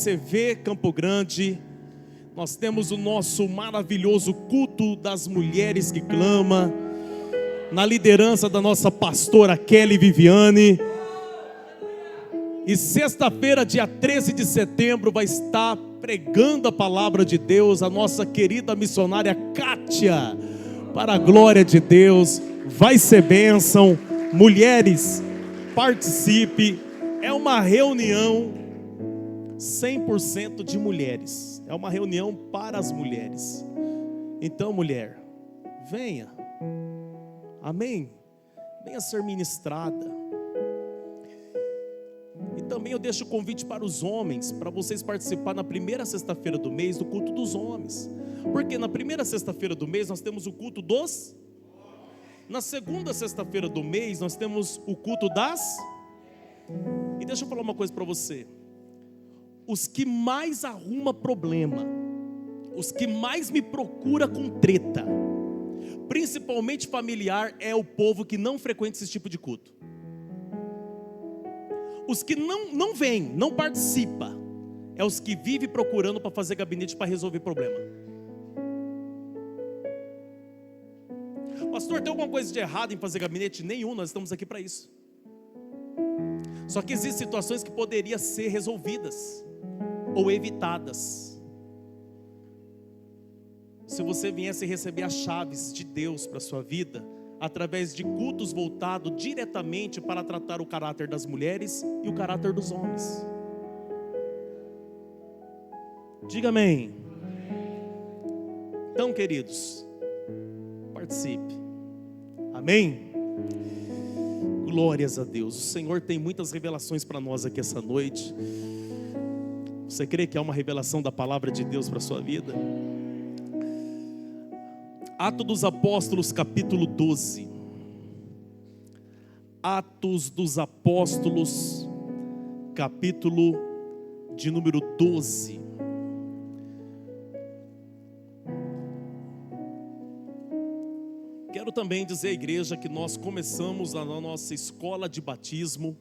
ICV Campo Grande, nós temos o nosso maravilhoso culto das mulheres que clama, na liderança da nossa pastora Kelly Viviane. E sexta-feira, dia 13 de setembro, vai estar pregando a palavra de Deus a nossa querida missionária Kátia, para a glória de Deus. Vai ser bênção. Mulheres, participe. É uma reunião 100% de mulheres. É uma reunião para as mulheres. Então, mulher, venha. Amém? Venha ser ministrada. E também eu deixo o convite para os homens, para vocês participar na primeira sexta-feira do mês do culto dos homens. Porque na primeira sexta-feira do mês nós temos o culto dos... Na segunda sexta-feira do mês nós temos o culto das... E deixa eu falar uma coisa para você. Os que mais arruma problema, os que mais me procura com treta, principalmente familiar, é o povo que não frequenta esse tipo de culto. Os que não vêm, não participa, é os que vivem procurando para fazer gabinete para resolver problema. Pastor, tem alguma coisa de errado em fazer gabinete? Nenhum, nós estamos aqui para isso. Só que existem situações que poderiam ser resolvidas ou evitadas se você viesse receber as chaves de Deus para a sua vida, através de cultos voltados diretamente para tratar o caráter das mulheres e o caráter dos homens. Diga amém. Então, queridos, participe. Amém? Glórias a Deus. O Senhor tem muitas revelações para nós aqui essa noite. Você crê que há uma revelação da palavra de Deus para a sua vida? Atos dos Apóstolos, capítulo 12. Atos dos Apóstolos, capítulo de número 12. Quero também dizer à igreja que nós começamos a nossa escola de batismo.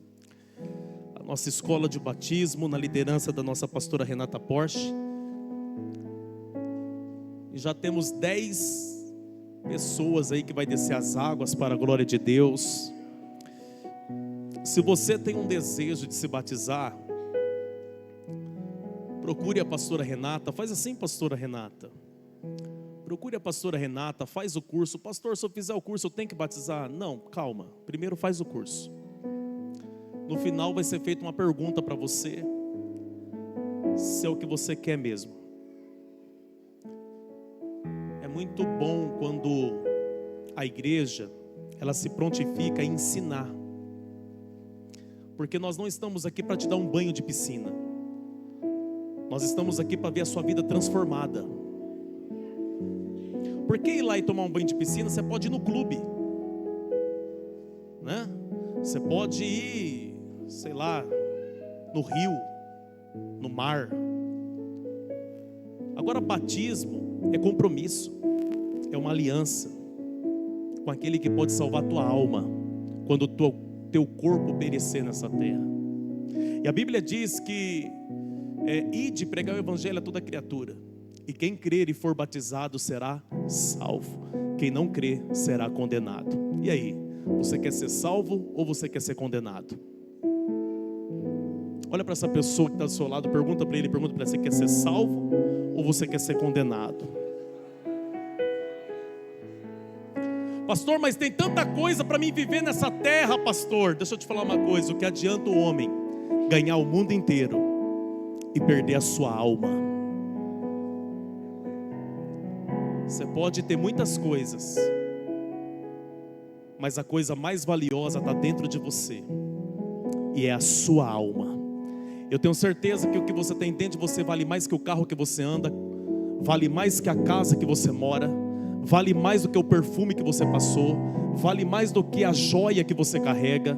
A nossa escola de batismo na liderança da nossa pastora Renata Porsche. E já temos 10 pessoas aí que vai descer as águas para a glória de Deus. Se você tem um desejo de se batizar, procure a pastora Renata. Faz assim, pastora Renata. Procure a pastora Renata, faz o curso. Pastor, se eu fizer o curso eu tenho que batizar? Não, calma, primeiro faz o curso. No final vai ser feita uma pergunta para você, se é o que você quer mesmo. É muito bom quando a igreja, ela se prontifica a ensinar. Porque nós não estamos aqui para te dar um banho de piscina. Nós estamos aqui para ver a sua vida transformada. Por que ir lá e tomar um banho de piscina? Você pode ir no clube, né? Você pode ir, sei lá, no rio, no mar. Agora, batismo é compromisso, é uma aliança com aquele que pode salvar a tua alma quando o teu corpo perecer nessa terra. E a Bíblia diz que ide pregar o evangelho a toda criatura. E quem crer e for batizado será salvo. Quem não crer será condenado. E aí, você quer ser salvo ou você quer ser condenado? Olha para essa pessoa que está do seu lado, pergunta para ele, você quer ser salvo ou você quer ser condenado? Pastor, mas tem tanta coisa para mim viver nessa terra, pastor. Deixa eu te falar uma coisa, o que adianta o homem ganhar o mundo inteiro e perder a sua alma? Você pode ter muitas coisas, mas a coisa mais valiosa está dentro de você, e é a sua alma. Eu tenho certeza que o que você tem dentro de você vale mais que o carro que você anda, vale mais que a casa que você mora, vale mais do que o perfume que você passou, vale mais do que a joia que você carrega,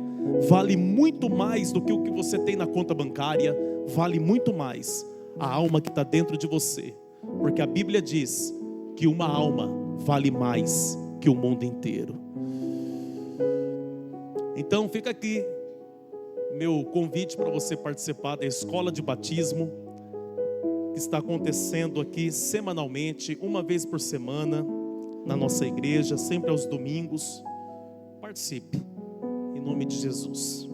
vale muito mais do que o que você tem na conta bancária, vale muito mais a alma que está dentro de você, porque a Bíblia diz que uma alma vale mais que o mundo inteiro. Então fica aqui meu convite para você participar da escola de batismo que está acontecendo aqui semanalmente, uma vez por semana, na nossa igreja, sempre aos domingos. Participe, em nome de Jesus.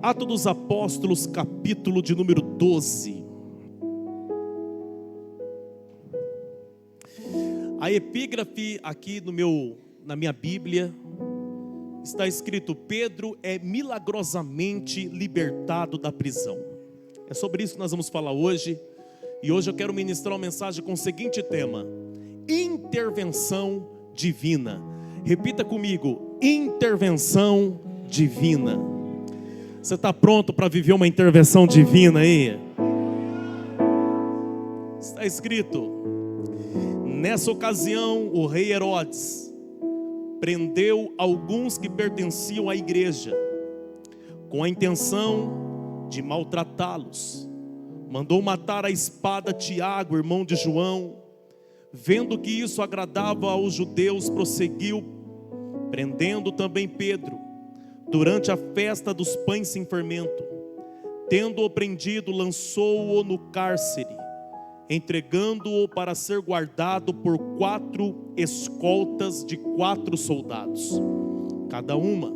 Atos dos Apóstolos, capítulo de número 12. A epígrafe aqui na minha Bíblia está escrito: Pedro é milagrosamente libertado da prisão. É sobre isso que nós vamos falar hoje. E hoje eu quero ministrar uma mensagem com o seguinte tema: intervenção divina. Repita comigo: intervenção divina. Você está pronto para viver uma intervenção divina aí? Está escrito: nessa ocasião o rei Herodes prendeu alguns que pertenciam à igreja, com a intenção de maltratá-los. Mandou matar à espada Tiago, irmão de João. Vendo que isso agradava aos judeus, prosseguiu, prendendo também Pedro, durante a festa dos pães sem fermento. Tendo-o prendido, lançou-o no cárcere, entregando-o para ser guardado por 4 escoltas de 4 soldados, cada uma.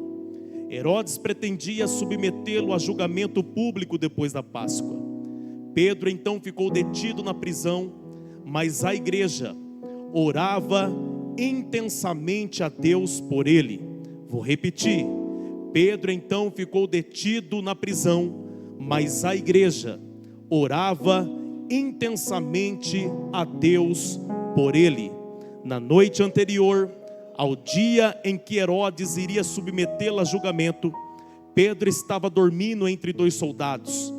Herodes pretendia submetê-lo a julgamento público depois da Páscoa. Pedro então ficou detido na prisão, mas a igreja orava intensamente a Deus por ele. Vou repetir: Pedro então ficou detido na prisão, mas a igreja orava intensamente a Deus por ele. Na noite anterior ao dia em que Herodes iria submetê-lo a julgamento, Pedro estava dormindo entre 2 soldados,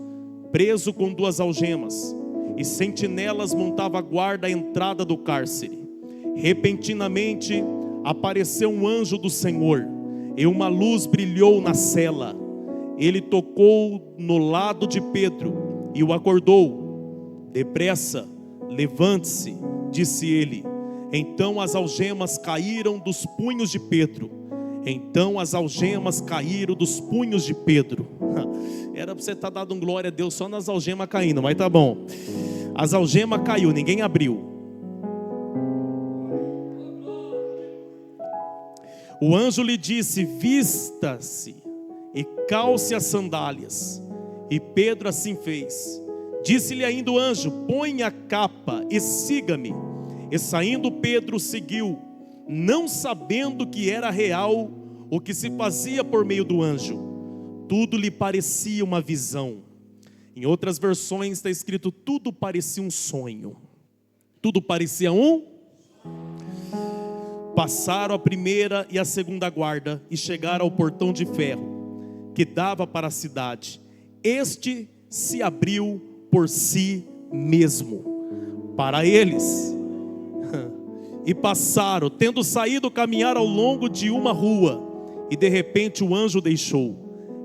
preso com 2 algemas, e sentinelas montavam a guarda à entrada do cárcere. Repentinamente apareceu um anjo do Senhor, e uma luz brilhou na cela. Ele tocou no lado de Pedro e o acordou. Depressa, levante-se, disse ele. Então as algemas caíram dos punhos de Pedro. Era para você estar dando um glória a Deus só nas algemas caindo, mas tá bom. As algemas caiu, ninguém abriu. O anjo lhe disse: vista-se e calce as sandálias. E Pedro assim fez. Disse-lhe ainda o anjo: põe a capa e siga-me. E saindo Pedro seguiu, não sabendo que era real o que se fazia por meio do anjo. Tudo lhe parecia uma visão. Em outras versões está escrito: tudo parecia um sonho. Tudo parecia um. Passaram a primeira e a segunda guarda e chegaram ao portão de ferro que dava para a cidade. Este se abriu por si mesmo para eles. E passaram, tendo saído caminhar ao longo de uma rua, e de repente o anjo deixou.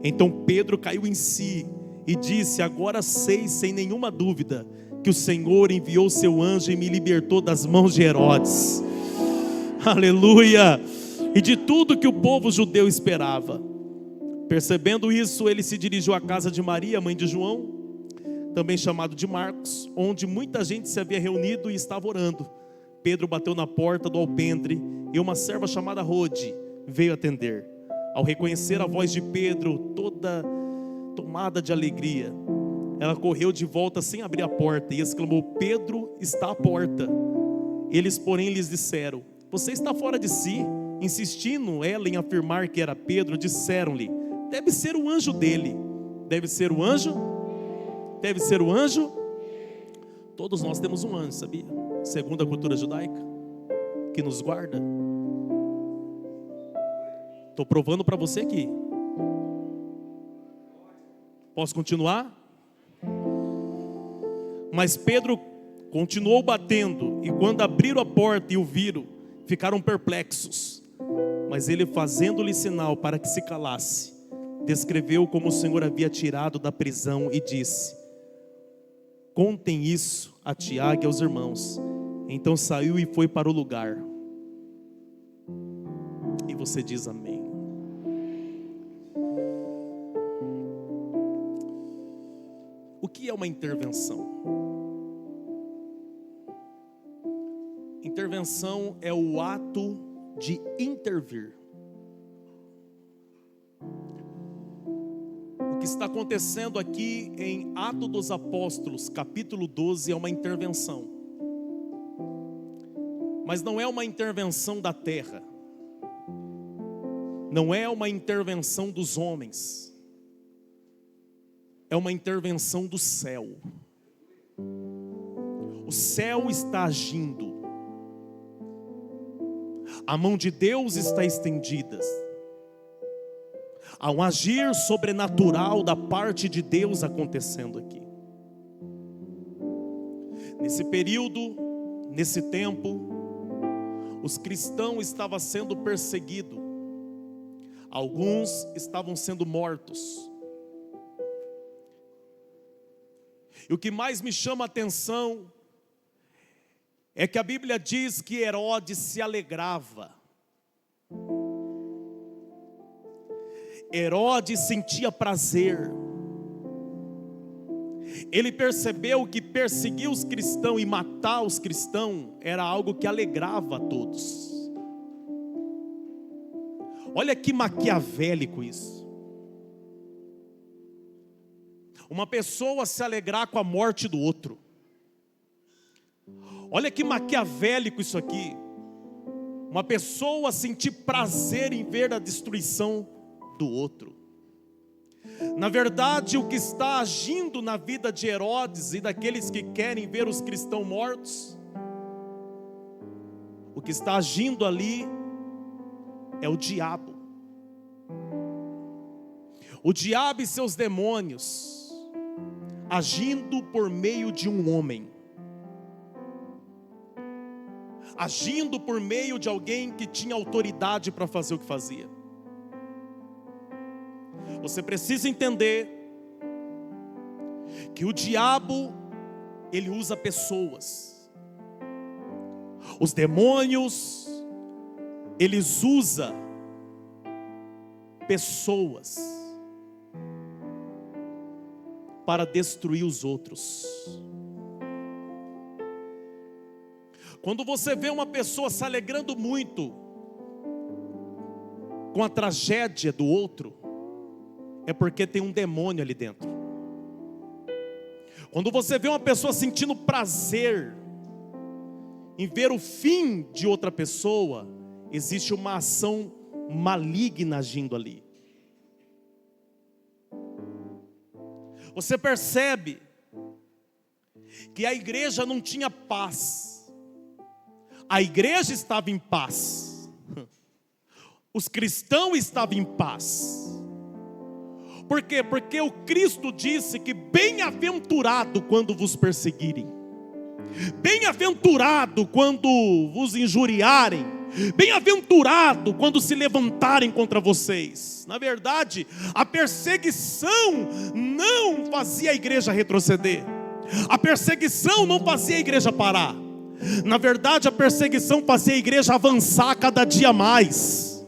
Então Pedro caiu em si e disse: agora sei sem nenhuma dúvida que o Senhor enviou seu anjo e me libertou das mãos de Herodes. Aleluia! E de tudo que o povo judeu esperava. Percebendo isso, ele se dirigiu à casa de Maria, mãe de João, também chamado de Marcos, onde muita gente se havia reunido e estava orando. Pedro bateu na porta do alpendre e uma serva chamada Rode veio atender. Ao reconhecer a voz de Pedro, toda tomada de alegria, ela correu de volta sem abrir a porta e exclamou: Pedro está à porta. Eles, porém, lhes disseram: você está fora de si. Insistindo ela em afirmar que era Pedro, disseram-lhe: deve ser o anjo dele. Deve ser o anjo? Deve ser o anjo? Todos nós temos um anjo, sabia? Segundo a cultura judaica, que nos guarda. Estou provando para você aqui. Posso continuar? Mas Pedro continuou batendo, e quando abriram a porta e o viram, ficaram perplexos. Mas ele, fazendo-lhe sinal para que se calasse, descreveu como o Senhor havia tirado da prisão e disse: contem isso a Tiago e aos irmãos. Então saiu e foi para o lugar. E você diz amém. O que é uma intervenção? intervenção é o ato de intervir. O que está acontecendo aqui em Atos dos Apóstolos, capítulo 12, é uma intervenção. Mas não é uma intervenção da terra. Não é uma intervenção dos homens. É uma intervenção do céu. O céu está agindo. A mão de Deus está estendida. Há um agir sobrenatural da parte de Deus acontecendo aqui. Nesse período, nesse tempo, os cristãos estavam sendo perseguidos. Alguns estavam sendo mortos. E o que mais me chama a atenção é que a Bíblia diz que Herodes se alegrava. Herodes sentia prazer. Ele percebeu que perseguir os cristãos e matar os cristãos era algo que alegrava a todos. Olha que maquiavélico isso. Uma pessoa se alegrar com a morte do outro. Olha que maquiavélico isso aqui. Uma pessoa sentir prazer em ver a destruição do outro. Na verdade, o que está agindo na vida de Herodes e daqueles que querem ver os cristãos mortos, o que está agindo ali é o diabo. O diabo e seus demônios agindo por meio de um homem, agindo por meio de alguém que tinha autoridade para fazer o que fazia. Você precisa entender que o diabo, ele usa pessoas. Os demônios, eles usam pessoas para destruir os outros. Quando você vê uma pessoa se alegrando muito com a tragédia do outro, é porque tem um demônio ali dentro. Quando você vê uma pessoa sentindo prazer em ver o fim de outra pessoa, existe uma ação maligna agindo ali. Você percebe que a igreja não tinha paz. A igreja estava em paz. Os cristãos estavam em paz. Por quê? Porque o Cristo disse que bem-aventurado quando vos perseguirem, bem-aventurado quando vos injuriarem, bem-aventurado quando se levantarem contra vocês. Na verdade, a perseguição não fazia a igreja retroceder. A perseguição não fazia a igreja parar. Na verdade, a perseguição fazia a igreja avançar cada dia mais.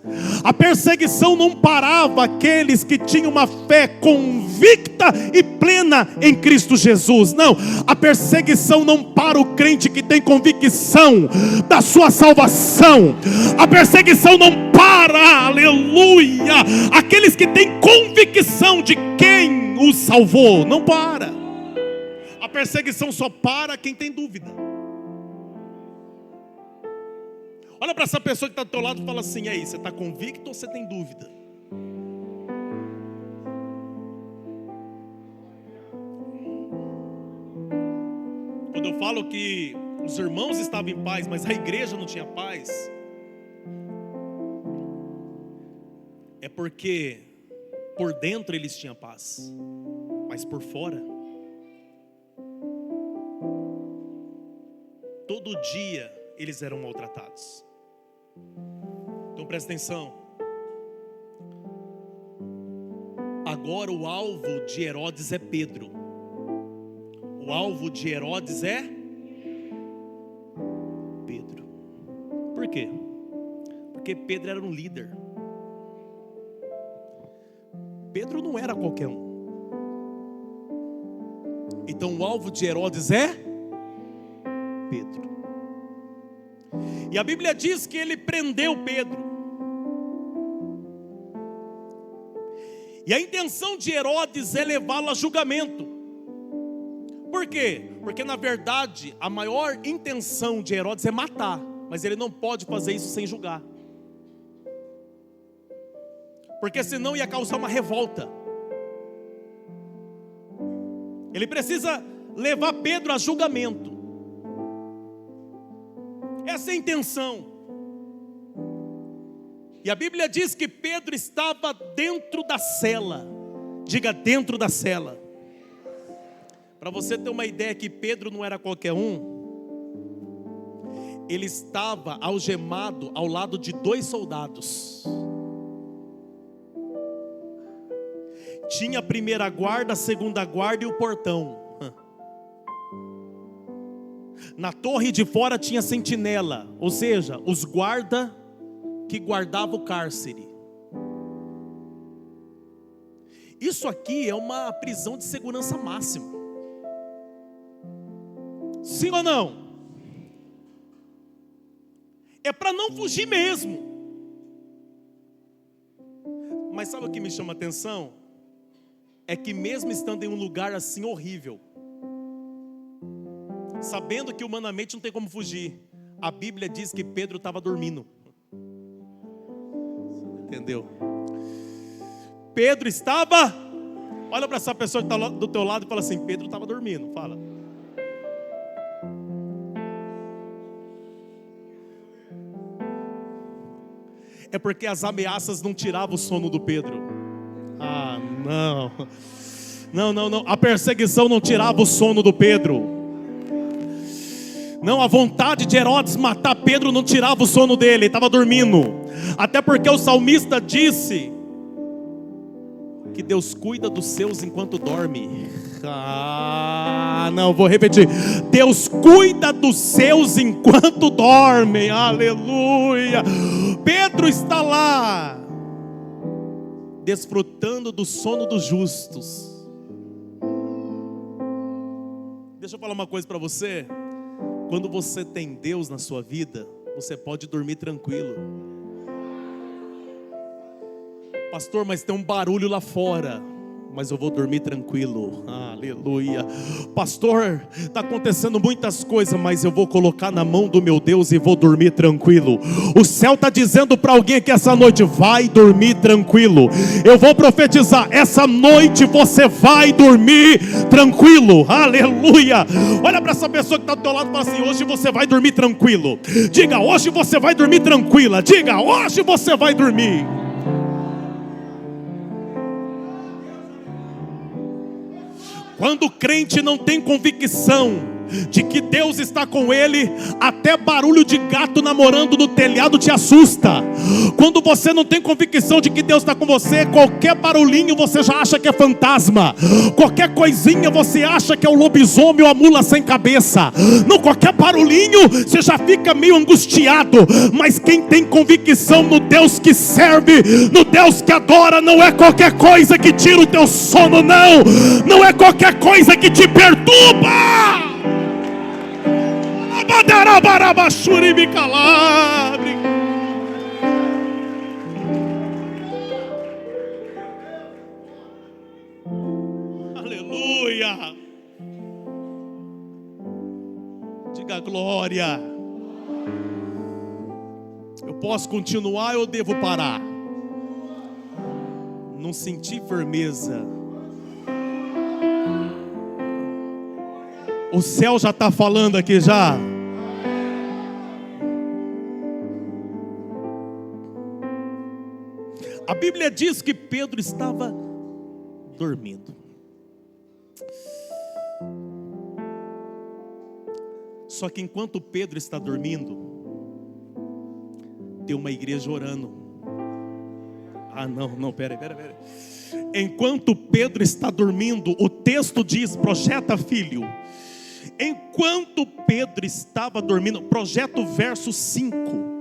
A perseguição não parava aqueles que tinham uma fé convicta e plena em Cristo Jesus. Não, a perseguição não para o crente que tem convicção da sua salvação. A perseguição não para, aleluia, aqueles que têm convicção de quem os salvou. Não para. A perseguição só para quem tem dúvida. Olha para essa pessoa que está do teu lado e fala assim: e aí, você está convicto ou você tem dúvida? Quando eu falo que os irmãos estavam em paz, mas a igreja não tinha paz, é porque por dentro eles tinham paz, mas por fora, todo dia eles eram maltratados. Então presta atenção. Agora o alvo de Herodes é Pedro. O alvo de Herodes é Pedro. Por quê? Porque Pedro era um líder. Pedro não era qualquer um. Então o alvo de Herodes é Pedro. E a Bíblia diz que ele prendeu Pedro. E a intenção de Herodes é levá-lo a julgamento. Por quê? Porque na verdade a maior intenção de Herodes é matar, mas ele não pode fazer isso sem julgar, porque senão ia causar uma revolta. Ele precisa levar Pedro a julgamento. Essa é a intenção. E a Bíblia diz que Pedro estava dentro da cela. Diga, dentro da cela. Para você ter uma ideia que Pedro não era qualquer um, ele estava algemado ao lado de 2 soldados. Tinha a primeira guarda, a segunda guarda e o portão. Na torre de fora tinha sentinela, ou seja, os guarda que guardavam o cárcere. Isso aqui é uma prisão de segurança máxima. Sim ou não? É para não fugir mesmo. Mas sabe o que me chama a atenção? É que mesmo estando em um lugar assim horrível, sabendo que humanamente não tem como fugir, a Bíblia diz que Pedro estava dormindo. Entendeu? Pedro estava... Olha para essa pessoa que está do teu lado e fala assim: Pedro estava dormindo. Fala. É porque as ameaças não tiravam o sono do Pedro. Ah, não. Não. A perseguição não tirava o sono do Pedro. Não, a vontade de Herodes matar Pedro não tirava o sono dele. Ele estava dormindo. Até porque o salmista disse que Deus cuida dos seus enquanto dorme. Vou repetir. Deus cuida dos seus enquanto dormem. Aleluia. Pedro está lá, desfrutando do sono dos justos. Deixa eu falar uma coisa para você. Quando você tem Deus na sua vida, você pode dormir tranquilo. Pastor, mas tem um barulho lá fora. Mas eu vou dormir tranquilo. Aleluia. Pastor, está acontecendo muitas coisas, mas eu vou colocar na mão do meu Deus e vou dormir tranquilo. O céu está dizendo para alguém aqui essa noite: vai dormir tranquilo. Eu vou profetizar: essa noite você vai dormir tranquilo. Aleluia. Olha para essa pessoa que está do teu lado e fala assim: hoje você vai dormir tranquilo. Diga, hoje você vai dormir tranquila. Diga, hoje você vai dormir. Quando o crente não tem convicção de que Deus está com ele, até barulho de gato namorando no telhado te assusta. Quando você não tem convicção de que Deus está com você, qualquer barulhinho você já acha que é fantasma. Qualquer coisinha você acha que é o lobisomem ou a mula sem cabeça. Não, qualquer barulhinho você já fica meio angustiado. Mas quem tem convicção no Deus que serve, no Deus que adora, não é qualquer coisa que tira o teu sono, não. Não é qualquer coisa que te perturba. Aleluia. Diga glória. Eu posso continuar ou eu devo parar? Não senti firmeza. O céu já está falando aqui já. A Bíblia diz que Pedro estava dormindo. Só que enquanto Pedro está dormindo, tem uma igreja orando. Pera. Enquanto Pedro está dormindo, o texto diz, projeta filho. Enquanto Pedro estava dormindo, projeta o verso 5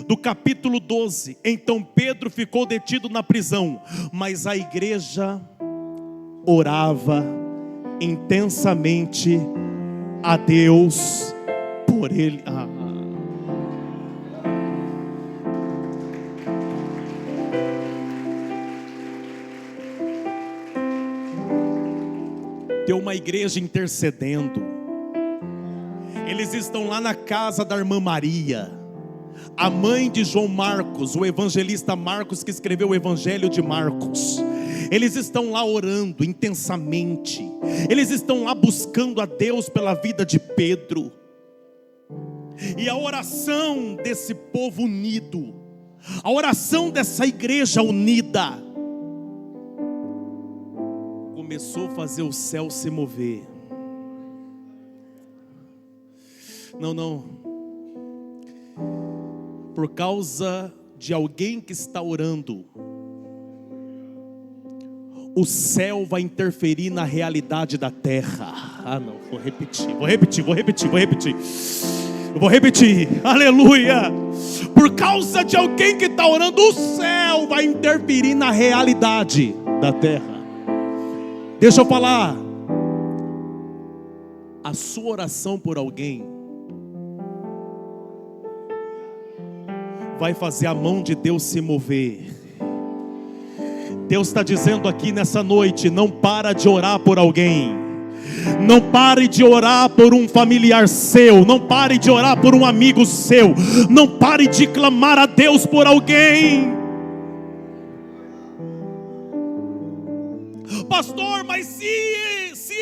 do capítulo 12. Então Pedro ficou detido na prisão, mas a igreja orava intensamente a Deus por ele. Tem uma igreja intercedendo. Eles estão lá na casa da irmã Maria, a mãe de João Marcos, o evangelista Marcos, que escreveu o evangelho de Marcos. Eles estão lá orando intensamente. Eles estão lá buscando a Deus pela vida de Pedro. E a oração desse povo unido, a oração dessa igreja unida, começou a fazer o céu se mover. Não. Por causa de alguém que está orando, o céu vai interferir na realidade da terra. Não, vou repetir. Aleluia. Por causa de alguém que está orando, o céu vai interferir na realidade da terra. Deixa eu falar. A sua oração por alguém vai fazer a mão de Deus se mover. Deus está dizendo aqui nessa noite: não para de orar por alguém. Não pare de orar por um familiar seu. Não pare de orar por um amigo seu. Não pare de clamar a Deus por alguém. Pastor, mas se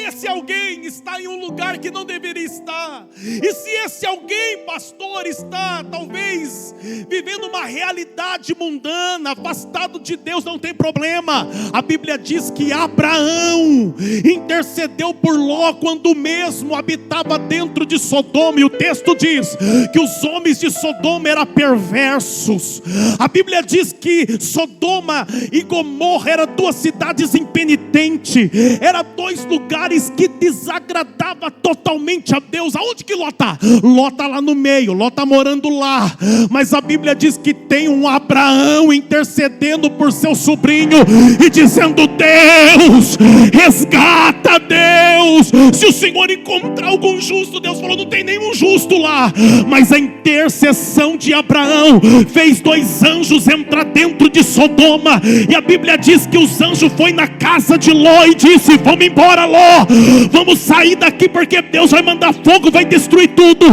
esse alguém está em um lugar que não deveria estar, e se esse alguém, pastor, está talvez vivendo uma realidade mundana, afastado de Deus, não tem problema. A Bíblia diz que Abraão intercedeu por Ló quando mesmo habitava dentro de Sodoma, e o texto diz que os homens de Sodoma eram perversos. A Bíblia diz que Sodoma e Gomorra eram duas cidades impenitentes, eram dois lugares que desagradava totalmente a Deus. Aonde que Ló está? Ló está lá no meio, Ló está morando lá. Mas a Bíblia diz que tem um Abraão intercedendo por seu sobrinho e dizendo: Deus, resgata, Deus. Se o Senhor encontrar algum justo, Deus falou: não tem nenhum justo lá. Mas a intercessão de Abraão fez dois anjos entrar dentro de Sodoma. E a Bíblia diz que os anjos foram na casa de Ló e disse: vamos embora, Ló, vamos sair daqui, porque Deus vai mandar fogo, vai destruir tudo.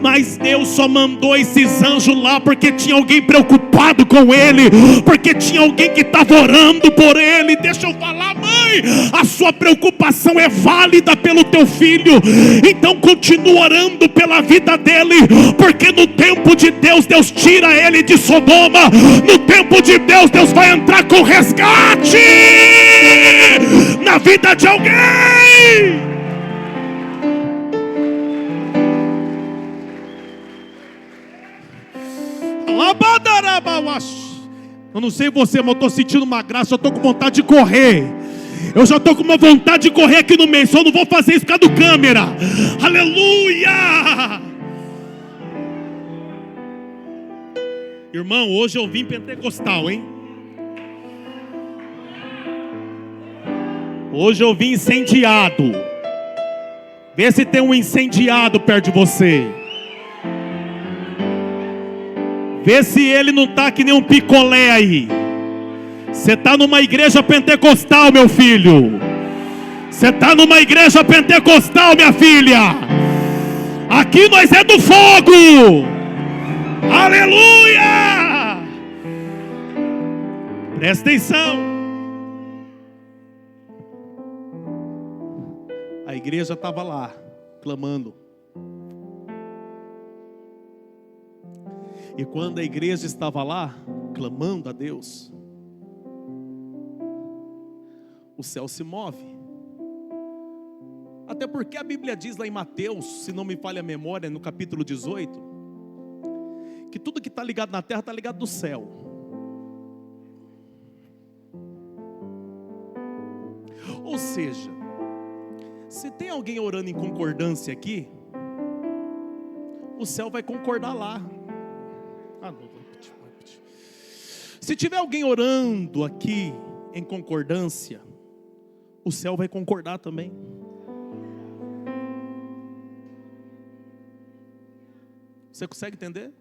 Mas Deus só mandou esses anjos lá porque tinha alguém preocupado com ele, porque tinha alguém que estava orando por ele. Deixa eu falar, mãe, a sua preocupação é válida pelo teu filho, então continua orando pela vida dele, porque no tempo de Deus, Deus tira ele de Sodoma. No tempo de Deus, Deus vai entrar com resgate na vida de alguém. Eu não sei você, mas eu estou sentindo uma graça. Eu estou com vontade de correr. Eu já estou com uma vontade de correr aqui no meio. Só não vou fazer isso por causa do câmera. Aleluia. Irmão, hoje eu vim pentecostal, hein? Hoje eu vim incendiado. Vê se tem um incendiado perto de você. Vê se ele não está que nem um picolé aí. Você está numa igreja pentecostal, meu filho. Você está numa igreja pentecostal, minha filha. Aqui nós é do fogo. Aleluia. Presta atenção. A igreja estava lá, clamando. E quando a igreja estava lá, clamando a Deus, o céu se move. Até porque a Bíblia diz lá em Mateus, se não me falha a memória, no capítulo 18, que tudo que está ligado na terra está ligado no céu. Ou seja, se tem alguém orando em concordância aqui, o céu vai concordar lá. Se tiver alguém orando aqui em concordância, o céu vai concordar também. Você consegue entender?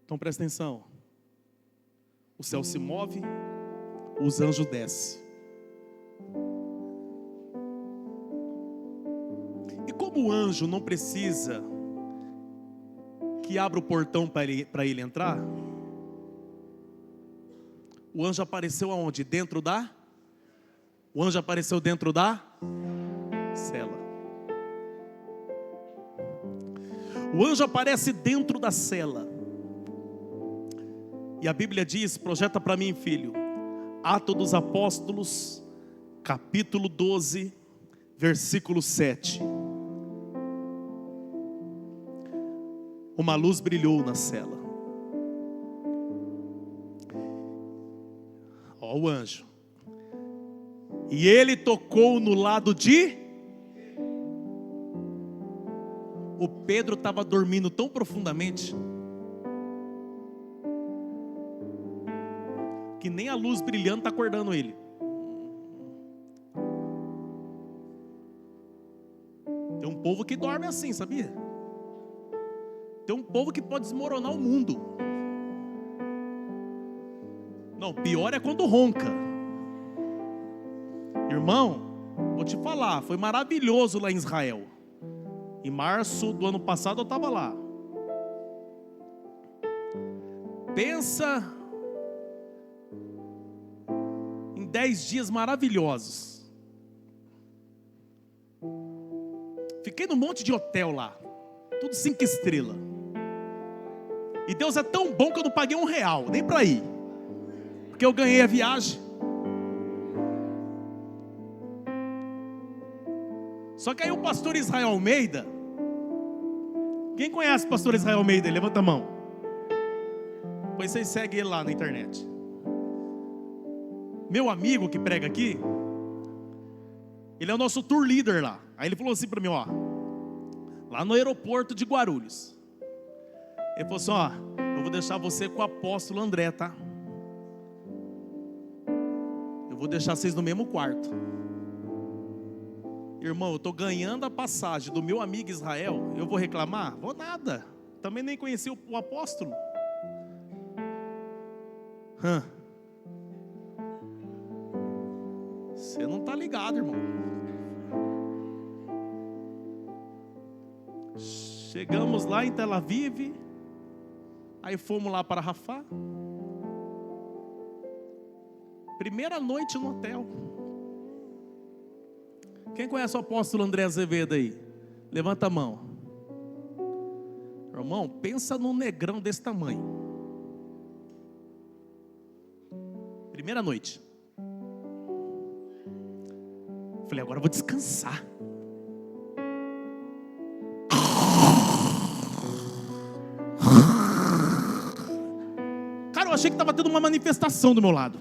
Então presta atenção. O céu se move, os anjos descem. como o anjo não precisa que abra o portão para ele entrar, o anjo apareceu aonde? O anjo apareceu dentro da cela. O anjo aparece dentro da cela. E a Bíblia diz, projeta para mim, filho, Atos dos Apóstolos, capítulo 12, versículo 7. Uma luz brilhou na cela. Ó o anjo. E ele tocou no lado de... O Pedro estava dormindo tão profundamente que nem a luz brilhando está acordando ele. Tem um povo que dorme assim, sabia? Tem um povo que pode desmoronar o mundo. Não, pior é quando ronca. Irmão, vou te falar, foi maravilhoso lá em Israel. Em março do ano passado eu estava lá. Pensa em 10 dias maravilhosos. Fiquei num monte de hotel lá, tudo 5 estrelas. E Deus é tão bom que eu não paguei R$1, nem para ir, porque eu ganhei a viagem. Só que aí o pastor Israel Almeida, quem conhece o pastor Israel Almeida? Levanta a mão. Pois vocês seguem ele lá na internet. Meu amigo que prega aqui, ele é o nosso tour leader lá. Aí ele falou assim para mim, ó, lá no aeroporto de Guarulhos, ele falou assim, ó, eu vou deixar você com o apóstolo André, tá? Eu vou deixar vocês no mesmo quarto. Irmão, eu estou ganhando a passagem do meu amigo Israel. Eu vou reclamar? Vou nada. Também nem conheci o apóstolo. Você não está ligado, irmão. Chegamos lá em Tel Aviv. Aí fomos lá para Rafah. Primeira noite no hotel. Quem conhece o apóstolo André Azevedo aí? Levanta a mão. Irmão, pensa num negrão desse tamanho. Primeira noite. Falei, agora eu vou descansar. Cara, eu achei que estava tendo uma manifestação do meu lado.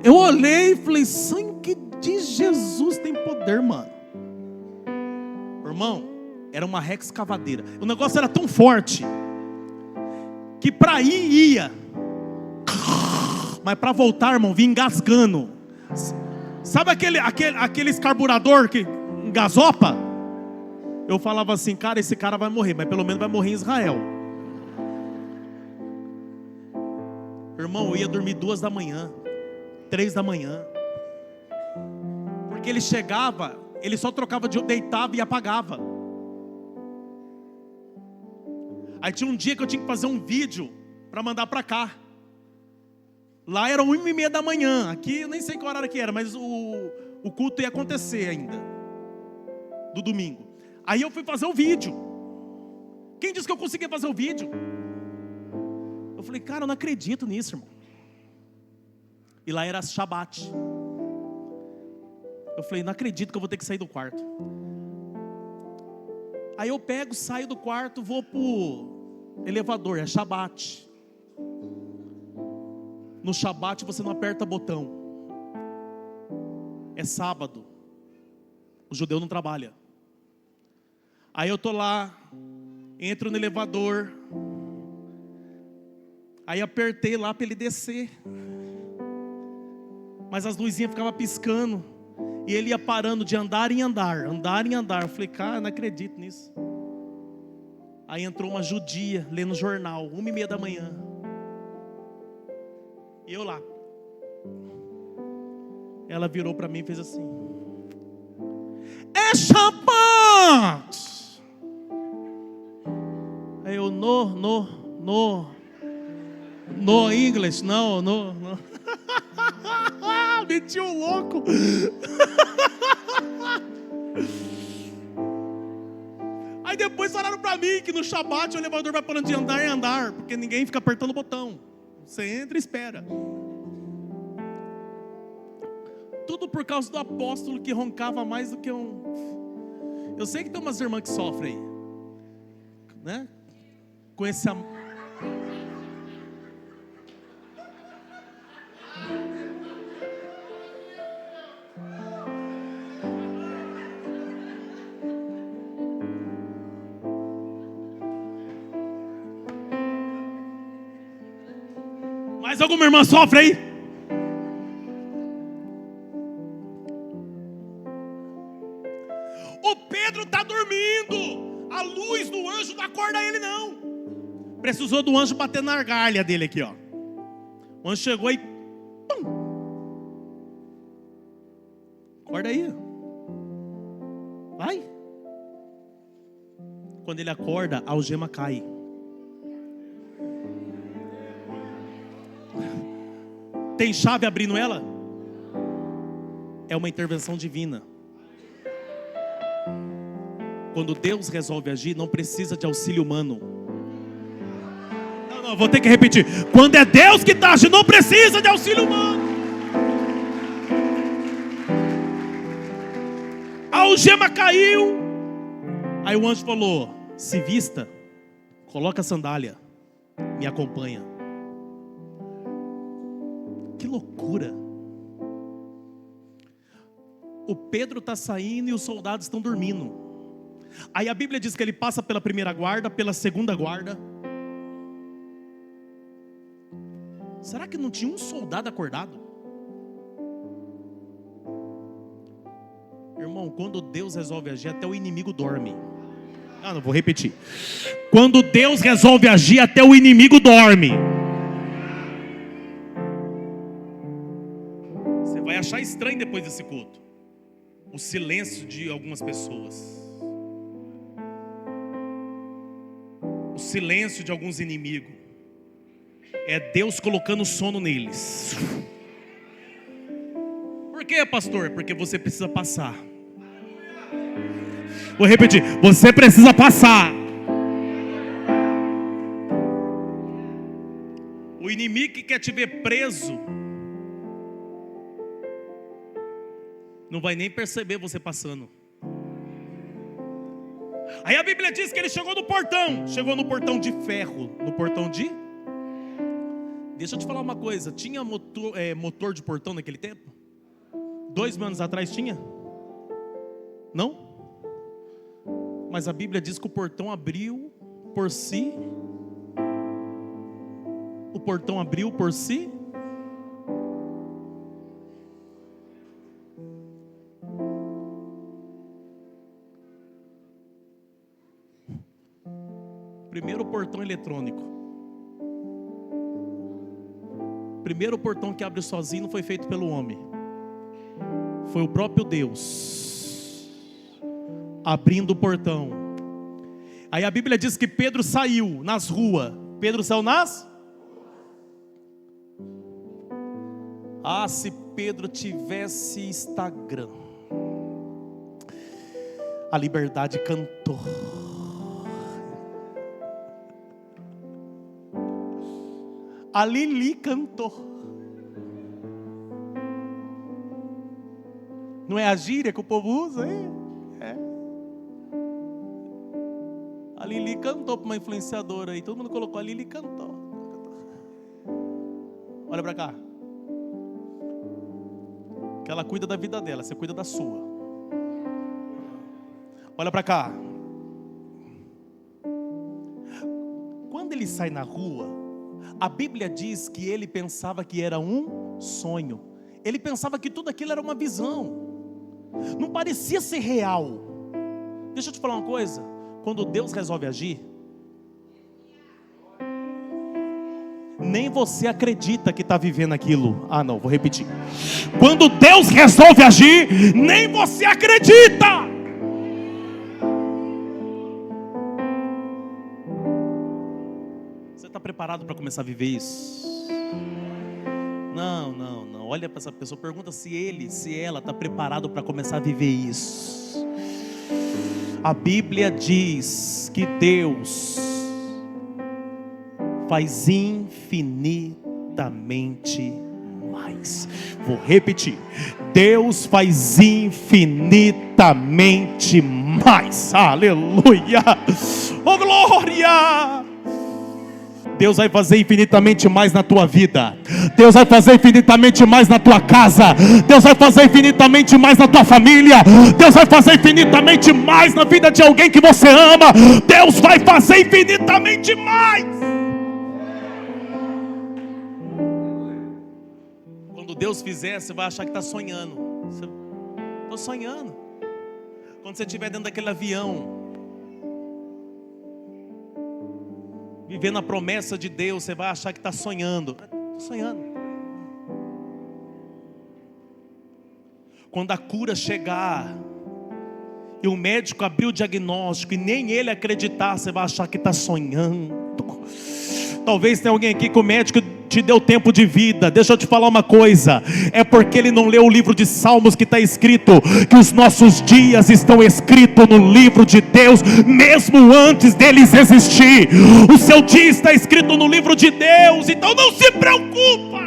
Eu olhei e falei, sangue de Jesus tem poder, mano. Irmão, era uma rex cavadeira. O negócio era tão forte que para ir ia, mas para voltar, irmão, vinha engasgando. Sabe aqueles carburador que engasopa? Eu falava assim, cara, esse cara vai morrer, mas pelo menos vai morrer em Israel. Irmão, eu ia dormir 2 da manhã, 3 da manhã. Porque ele chegava, ele só trocava de deitava e apagava. Aí tinha um dia que eu tinha que fazer um vídeo para mandar para cá. Lá era 1h30 da manhã. Aqui eu nem sei qual horário que era, mas o culto ia acontecer ainda, do domingo. Aí eu fui fazer o vídeo. Quem disse que eu conseguia fazer o vídeo? Eu falei, cara, eu não acredito nisso, irmão. E lá era Shabat. Eu falei, não acredito que eu vou ter que sair do quarto. Aí eu pego, saio do quarto, vou pro elevador, é Shabat. No Shabat você não aperta botão. É sábado. O judeu não trabalha. Aí eu tô lá, entro no elevador. Aí apertei lá para ele descer. Mas as luzinhas ficavam piscando. E ele ia parando de andar em andar, andar em andar. Eu falei, cara, não acredito nisso. Aí entrou uma judia lendo jornal, 1h30 da manhã. E eu lá. Ela virou para mim e fez assim: é Shabat! English? No, no, no. Meti o louco. Aí depois falaram pra mim que no Shabat o elevador vai parando de andar em andar, porque ninguém fica apertando o botão. Você entra e espera. Tudo por causa do apóstolo que roncava mais do que um... Eu sei que tem umas irmãs que sofrem aí, né? Com esse amor. Mais alguma irmã sofre aí? O Pedro está dormindo. A luz do anjo não acorda ele não. Precisou do anjo bater na argalha dele aqui, ó. O anjo chegou e pum. Acorda aí. Vai. Quando ele acorda, a algema cai. Tem chave abrindo ela? É uma intervenção divina. Quando Deus resolve agir, não precisa de auxílio humano. Não, vou ter que repetir. Quando é Deus que está agindo, não precisa de auxílio humano. A algema caiu. Aí o anjo falou: se vista, coloca a sandália, me acompanha. Que loucura. O Pedro está saindo e os soldados estão dormindo. Aí a Bíblia diz que ele passa pela primeira guarda, pela segunda guarda. Será que não tinha um soldado acordado? Irmão, quando Deus resolve agir, até o inimigo dorme. Não vou repetir. Quando Deus resolve agir, até o inimigo dorme. Você vai achar estranho depois desse culto o silêncio de algumas pessoas, o silêncio de alguns inimigos. É Deus colocando sono neles. Por quê, pastor? Porque você precisa passar. Vou repetir, você precisa passar. O inimigo que quer te ver preso não vai nem perceber você passando. Aí a Bíblia diz que ele chegou no portão. Chegou no portão de ferro. No portão de... Deixa eu te falar uma coisa. Tinha motor de portão naquele tempo? 2.000 anos atrás tinha? Não? Mas a Bíblia diz que o portão abriu por si. O portão abriu por si. Primeiro portão eletrônico. Primeiro portão que abre sozinho não foi feito pelo homem. Foi o próprio Deus abrindo o portão. Aí a Bíblia diz que Pedro saiu nas ruas. Pedro saiu nas... Ah, se Pedro tivesse Instagram, a Liberdade cantou. A Lili cantou. Não é a gíria que o povo usa? É. A Lili cantou para uma influenciadora aí. Todo mundo colocou, a Lili cantou. Olha para cá. Que ela cuida da vida dela, você cuida da sua. Olha para cá. Quando ele sai na rua, a Bíblia diz que ele pensava que era um sonho. Ele pensava que tudo aquilo era uma visão. Não parecia ser real. Deixa eu te falar uma coisa. Quando Deus resolve agir, nem você acredita que está vivendo aquilo. Ah não, vou repetir. Quando Deus resolve agir, nem você acredita. Você está preparado para começar a viver isso? Não, não, não. Olha para essa pessoa, pergunta se ela está preparado para começar a viver isso. A Bíblia diz que Deus faz infinitamente mais. Vou repetir. Deus faz infinitamente mais. Aleluia. Oh, glória. Deus vai fazer infinitamente mais na tua vida. Deus vai fazer infinitamente mais na tua casa. Deus vai fazer infinitamente mais na tua família. Deus vai fazer infinitamente mais na vida de alguém que você ama. Deus vai fazer infinitamente mais. Quando Deus fizer, você vai achar que está sonhando. Estou sonhando. Quando você estiver dentro daquele avião, vivendo a promessa de Deus, você vai achar que está sonhando. Estou sonhando. Quando a cura chegar e o médico abrir o diagnóstico e nem ele acreditar, você vai achar que está sonhando. Talvez tenha alguém aqui que o médico te deu tempo de vida. Deixa eu te falar uma coisa. É porque ele não leu o livro de Salmos que está escrito que os nossos dias estão escritos no livro de Deus, mesmo antes deles existir. O seu dia está escrito no livro de Deus. Então não se preocupa.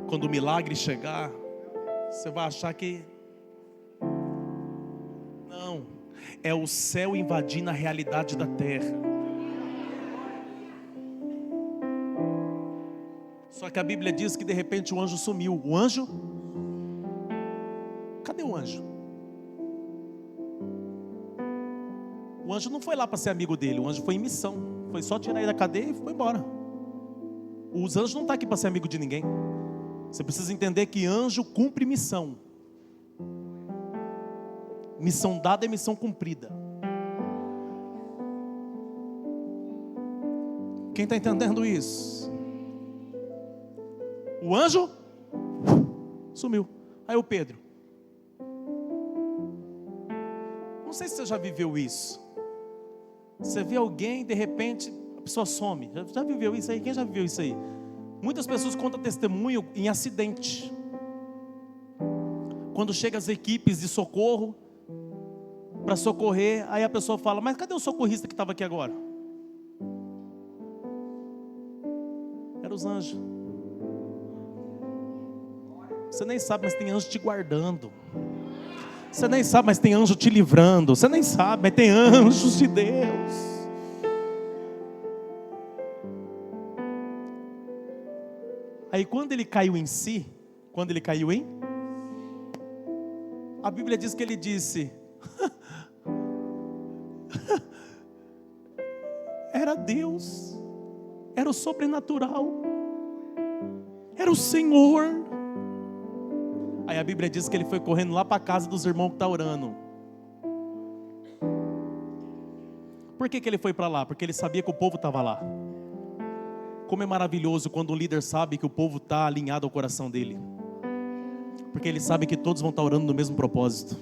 Quando o milagre chegar, você vai achar que não, é o céu invadindo a realidade da terra. Só que a Bíblia diz que de repente o anjo sumiu. O anjo? Cadê o anjo? O anjo não foi lá para ser amigo dele. O anjo foi em missão. Foi só tirar ele da cadeia e foi embora. Os anjos não estão aqui para ser amigo de ninguém. Você precisa entender que anjo cumpre missão. Missão dada é missão cumprida. Quem está entendendo isso? O anjo sumiu. Aí o Pedro. Não sei se você já viveu isso. Você vê alguém, de repente, a pessoa some. Já viveu isso aí? Quem já viveu isso aí? Muitas pessoas contam testemunho em acidente. Quando chegam as equipes de socorro para socorrer, aí a pessoa fala: mas cadê o socorrista que estava aqui agora? Era os anjos. Você nem sabe, mas tem anjo te guardando. Você nem sabe, mas tem anjo te livrando. Você nem sabe, mas tem anjos de Deus. Aí quando ele caiu em si, a Bíblia diz que ele disse: era Deus, era o sobrenatural, era o Senhor. Aí a Bíblia diz que ele foi correndo lá para a casa dos irmãos que estão orando. Por que ele foi para lá? Porque ele sabia que o povo estava lá. Como é maravilhoso quando um líder sabe que o povo está alinhado ao coração dele. Porque ele sabe que todos vão estar orando no mesmo propósito.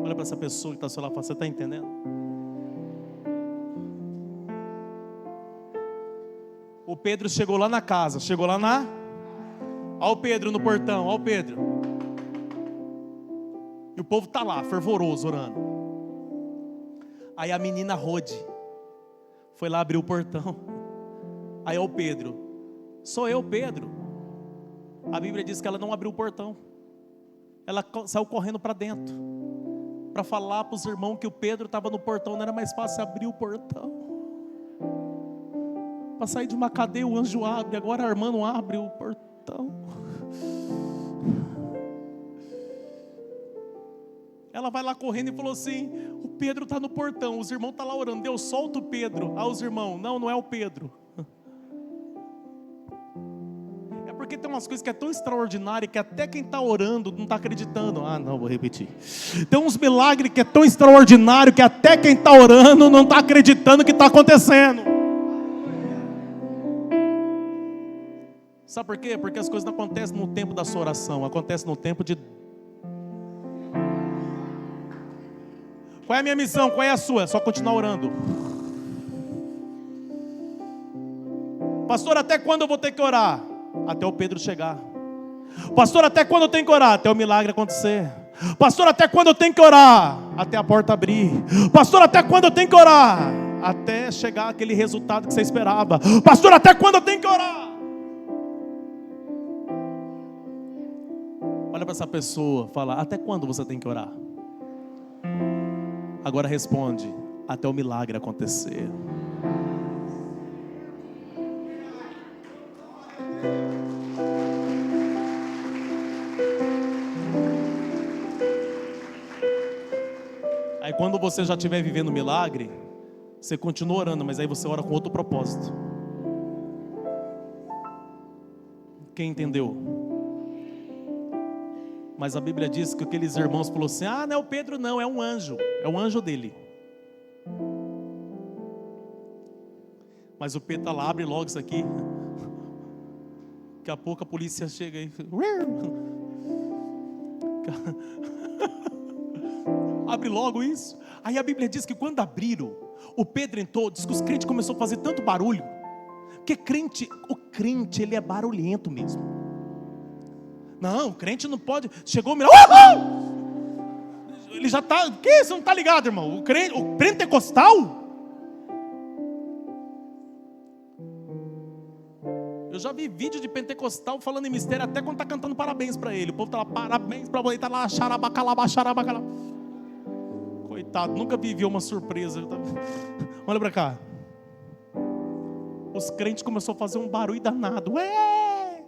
Olha para essa pessoa que está ao seu lado, você está entendendo? O Pedro chegou lá na casa, olha o Pedro no portão, olha o Pedro. E o povo está lá, fervoroso, orando. Aí a menina Rode foi lá abrir o portão. Aí o Pedro: sou eu, Pedro. A Bíblia diz que ela não abriu o portão. Ela saiu correndo para dentro, para falar para os irmãos que o Pedro estava no portão. Não era mais fácil abrir o portão? Para sair de uma cadeia o anjo abre, agora a irmã não abre o portão. Ela vai lá correndo e falou assim: o Pedro está no portão, os irmãos estão lá orando. Deus, solta o Pedro. Aí os irmãos: não é o Pedro. É porque tem umas coisas que é tão extraordinária que até quem está orando não está acreditando. Não, vou repetir. Tem uns milagres que é tão extraordinário que até quem está orando não está acreditando que está acontecendo. Sabe por quê? Porque as coisas não acontecem no tempo da sua oração, acontecem no tempo de... Qual é a minha missão? Qual é a sua? É só continuar orando. Pastor, até quando eu vou ter que orar? Até o Pedro chegar. Pastor, até quando eu tenho que orar? Até o milagre acontecer. Pastor, até quando eu tenho que orar? Até a porta abrir. Pastor, até quando eu tenho que orar? Até chegar aquele resultado que você esperava. Pastor, até quando eu tenho que orar? Olha para essa pessoa, fala: até quando você tem que orar? Agora responde: até o milagre acontecer. Aí quando você já estiver vivendo o milagre, você continua orando, mas aí você ora com outro propósito. Quem entendeu? Mas a Bíblia diz que aqueles irmãos falaram assim: ah, não é o Pedro não, é um anjo dele. Mas o Pedro está lá, abre logo isso aqui. Daqui a pouco a polícia chega aí. Abre logo isso. Aí a Bíblia diz que quando abriram, o Pedro entrou, diz que os crentes começaram a fazer tanto barulho, porque o crente ele é barulhento mesmo. Não, o crente não pode. Chegou o milagre. Ele já está. O que? Você não está ligado, irmão? O pentecostal? Eu já vi vídeo de pentecostal falando em mistério até quando está cantando parabéns para ele. O povo está lá, parabéns para ele, está lá, xarabacalaba, xarabacalaba. Coitado, nunca viveu uma surpresa. Olha para cá. Os crentes começaram a fazer um barulho danado. Ué!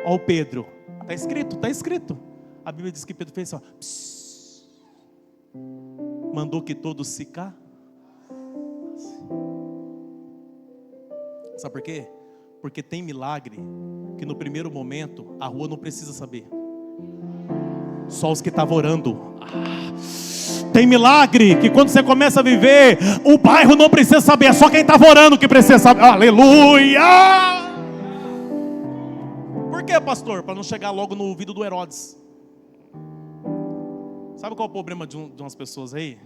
Olha o Pedro. Está escrito. A Bíblia diz que Pedro fez assim, ó. Psss. Mandou que todos se cá. Sabe por quê? Porque tem milagre que no primeiro momento a rua não precisa saber. Só os que estavam orando. Tem milagre que quando você começa a viver, o bairro não precisa saber. É só quem estava orando que precisa saber. Aleluia! Por quê, pastor? Para não chegar logo no ouvido do Herodes. Sabe qual é o problema de umas pessoas aí?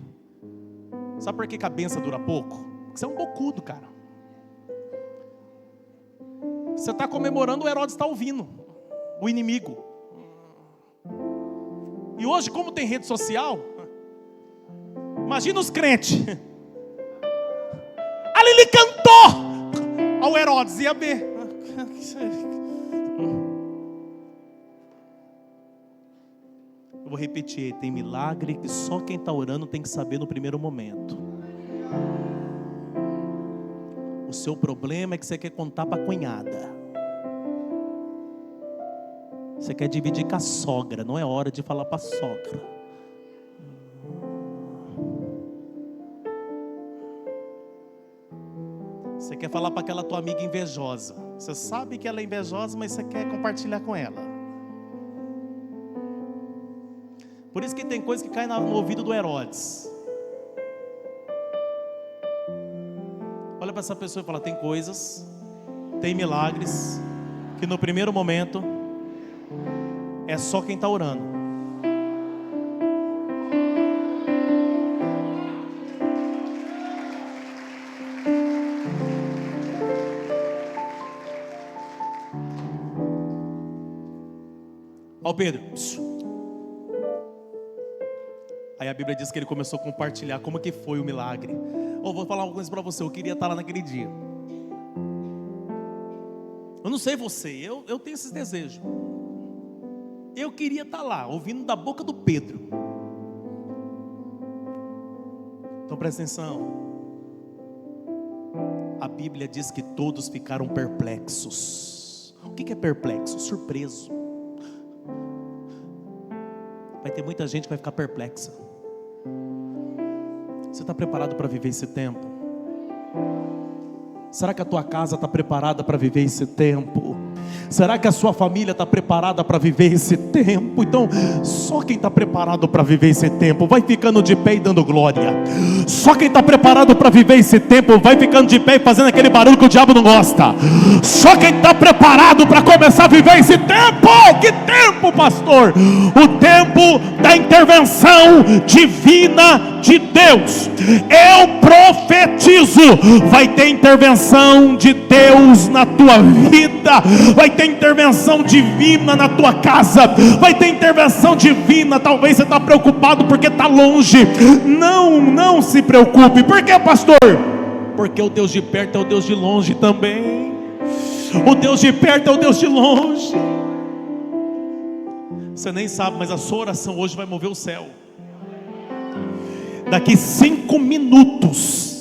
Sabe por que a benção dura pouco? Porque você é um bocudo, cara. Você está comemorando, o Herodes está ouvindo. O inimigo. E hoje, como tem rede social, imagina os crentes. Ali ele cantou. Ao Herodes ia ver. Eu vou repetir, tem milagre que só quem está orando tem que saber no primeiro momento. O seu problema é que você quer contar para a cunhada. Você quer dividir com a sogra, não é hora de falar para a sogra. Você quer falar para aquela tua amiga invejosa. Você sabe que ela é invejosa, mas você quer compartilhar com ela. Por isso que tem coisa que cai no ouvido do Herodes. Olha para essa pessoa e fala: tem coisas, tem milagres, que no primeiro momento é só quem está orando. Ó Pedro. Aí a Bíblia diz que ele começou a compartilhar como que foi o milagre. Vou falar uma coisa para você, eu queria estar lá naquele dia. Eu não sei você, eu tenho esses desejos. Eu queria estar lá, ouvindo da boca do Pedro. Então presta atenção. A Bíblia diz que todos ficaram perplexos. O que é perplexo? Surpreso. Vai ter muita gente que vai ficar perplexa. Você está preparado para viver esse tempo? Será que a tua casa está preparada para viver esse tempo? Será que a sua família está preparada para viver esse tempo? Então, só quem está preparado para viver esse tempo vai ficando de pé e dando glória. Só quem está preparado para viver esse tempo vai ficando de pé e fazendo aquele barulho que o diabo não gosta. Só quem está preparado para começar a viver esse tempo. Que tempo, pastor? O tempo da intervenção divina de Deus. Eu profetizo: vai ter intervenção de Deus na tua vida, vai ter intervenção divina na tua casa, vai ter intervenção divina. Talvez você está preocupado porque está longe. Não se preocupe. Por que, pastor? Porque o Deus de perto é o Deus de longe também. O Deus de perto é o Deus de longe. Você nem sabe, mas a sua oração hoje vai mover o céu. Daqui 5 minutos